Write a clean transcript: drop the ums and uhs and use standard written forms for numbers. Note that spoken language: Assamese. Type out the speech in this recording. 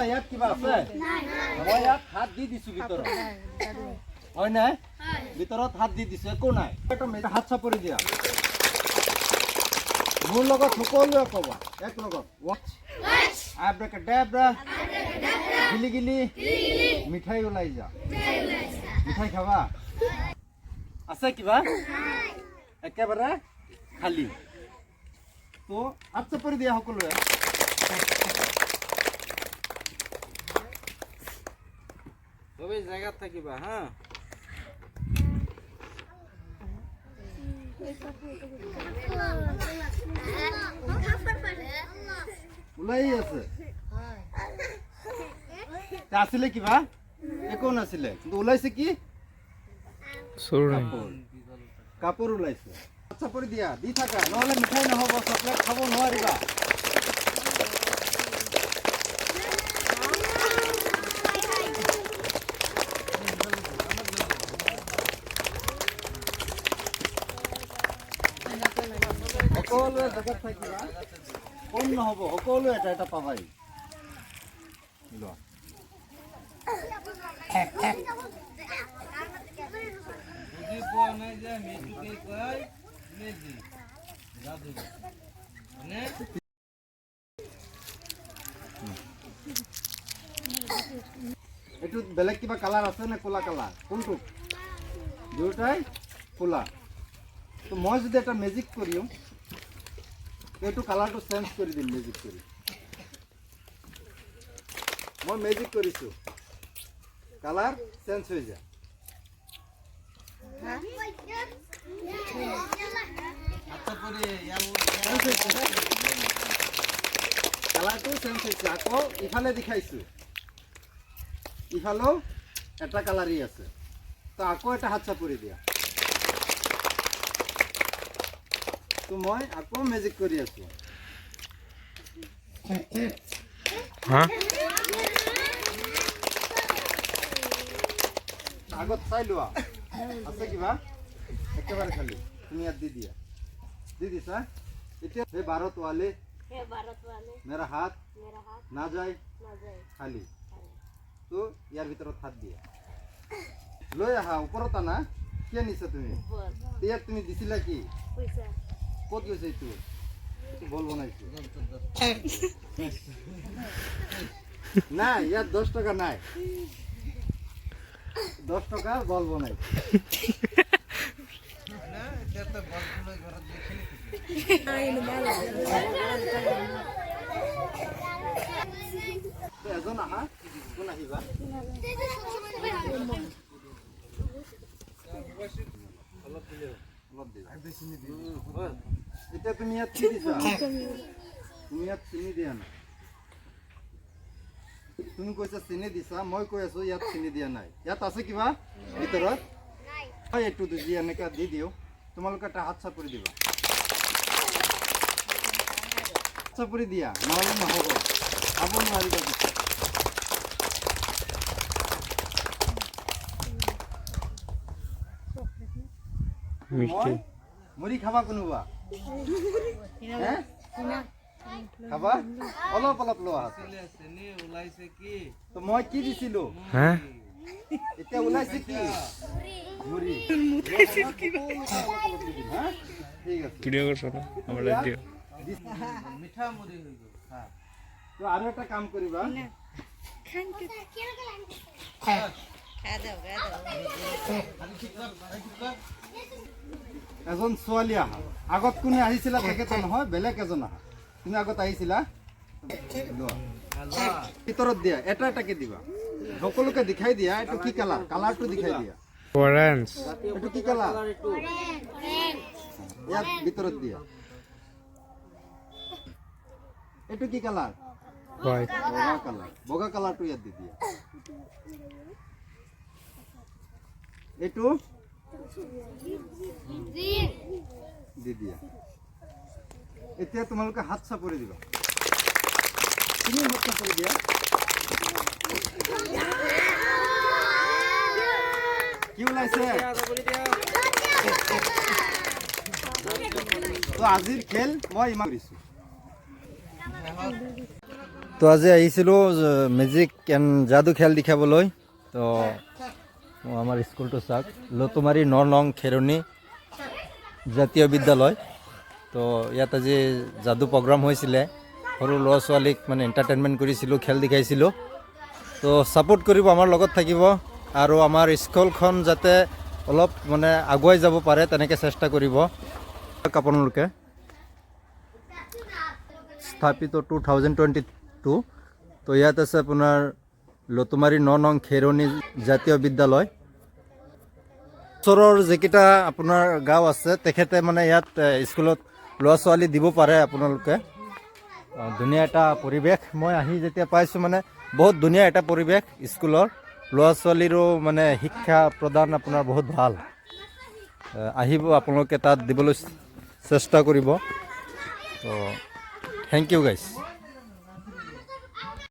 ইয়াত কিবা আছে মই ইয়াত হাত দি দিছো ভিতৰত হয় নাই ভিতৰত হাত দি দিছো একো নাই হাত চাপৰি দিয়া মোৰ লগত সকলোৱে ক'বা এক লগত ৱাচ আব্ৰাকাডাব্ৰা গিলি গিলি মিঠাই ওলাই যা মিঠাই খাবা আছে কিবা একেবাৰে খালি তো হাত চাপৰি দিয়া সকলোৱে সবাই জায়গা থাকিবা হ্যাঁ ওলাই আছে আসলে কিবা একো নাছিলে কিন্তু ওলাইছে কি কাপড় ওলাইছে আচ্ছা পৰি দিয়া দি থাকা নহলে মিঠাই নহব চকলেট খাব নোৱাৰিবা সকলোৱে জগত থাকিবা কম নহব সকলোৱে এটা এটা পাবাই লোৱা বুজি পোৱা নাই যে মেজিকে কয় মেজি যাদু মানে এইটো বেলেগ কিবা কালাৰ আছে নে কোলা কালাৰ কোনটো দুটাই কোলা তো মই যদি এটা মেজিক কৰিম এইটো কালাৰটো চেঞ্জ কৰি দিম মেজিক কৰি মই মেজিক কৰিছো কালাৰ চেঞ্জ হৈ যায় কালাৰটো চেঞ্জ হৈছে আকৌ ইফালে দেখাইছো ইফালেও এটা কালাৰই আছে তো আকৌ এটা হাত চাপৰি দিয়া তো মই আকৌ মেজিক কৰি আছো আগত চাই লোৱা আছে কিবা একেবাৰে খালি তুমি ইয়াত দি দিছা এতিয়া হে ভাৰত वाले मेरा हाथ ना जाए खाली তো ইয়াৰ ভিতৰত হাত দিয়া লৈ আহা ওপৰত আনা কি নিছা তুমি ইয়াত তুমি দিছিলা কি পইচা কত গৈছে এইটো বল বনাইছো না ইয়াত 10 টাকা নাই 10 টাকা বল বনাইছো না এটা বল গুলো ঘৰত দেখি এজন আহা কোন আহিবা এতিয়া তুমি ইয়াত কি দিছা তুমি ইয়াত চিনি দিয়া নাই তুমি কৈছা চিনি দিছা মই কৈ আছো ইয়াত চিনি দিয়া নাই ইয়াত আছে কিবা ভিতৰত হয় এইটো দুজি এনেকা দি দিও তোমালোকে এটা হাত চাপৰি দিবা চাপৰি দিয়া নহলে নহব খাব নোৱাৰিবা মিষ্টি মুড়ি খাবা কোনোবা খাবা অলপ অলপ লোৱা চেনি ওলাইছে কি তো মই কি দিছিলো হ্যাঁ এতিয়া ওলাইছে কি মুড়ি হ্যাঁ ঠিক আছে ভিডিও করছ না আমরা দিও মিঠা মুড়ি হই গো হ্যাঁ তো আর একটা কাম করিবা খান কে খা দাও এজন ছোৱালী আহা আগত কোনে আহিছিলা তাকেতো নহয় বেলেগ এজন আহা তুমি আগত আহিছিলা ভিতৰত দিয়া এটা এটাকে দিবা সকলোকে দেখাই দিয়া এইটো কি কালাৰ কালাৰটো দেখাই দিয়া অৰেঞ্জ এইটো কি কালাৰ ইয়াত ভিতৰত দিয়া এইটো কি কালাৰ হোৱাইট বগা কালাৰটো ইয়াত দি দিয়া এইটো দি দিয়া এতিয়া তোমালোকে হাত চাপৰি দিবা তুমি হাত চাপৰি দিয়া কি ওলাইছে তো আজিৰ খেল মই ইমান কৰিছো তো আজি আহিছিলোঁ মেজিক এণ্ড যাদু খেল দেখাবলৈ। তো আমাৰ স্কুলটো চাওক, লতুমাৰী 9 নং খেৰণী জাতীয় বিদ্যালয়। তো ইয়াত আজি যাদু প্ৰগ্ৰাম হৈছিলে, সৰু ল'ৰা ছোৱালীক মানে এণ্টাৰটেইনমেণ্ট কৰিছিলোঁ, খেল দেখাইছিলোঁ। তো ছাপোৰ্ট কৰিব, আমাৰ লগত থাকিব আৰু আমাৰ স্কুলখন যাতে অলপ মানে আগুৱাই যাব পাৰে তেনেকৈ চেষ্টা কৰিব আপোনালোকে। স্থাপিত 2022। তো ইয়াত আছে আপোনাৰ লতুমাৰী 9 নং খেৰণী জাতীয় বিদ্যালয়। ওচৰৰ যিকেইটা আপোনাৰ গাঁও আছে তেখেতে মানে ইয়াত স্কুলত ল'ৰা ছোৱালী দিব পাৰে আপোনালোকে। ধুনীয়া এটা পৰিৱেশ, মই আহি যেতিয়া পাইছোঁ মানে বহুত ধুনীয়া এটা পৰিৱেশ। স্কুলৰ ল'ৰা ছোৱালীৰো মানে শিক্ষা প্ৰদান আপোনাৰ বহুত ভাল। আহিব আপোনালোকে, তাত দিবলৈ চেষ্টা কৰিব। তো থেংক ইউ গাইজ।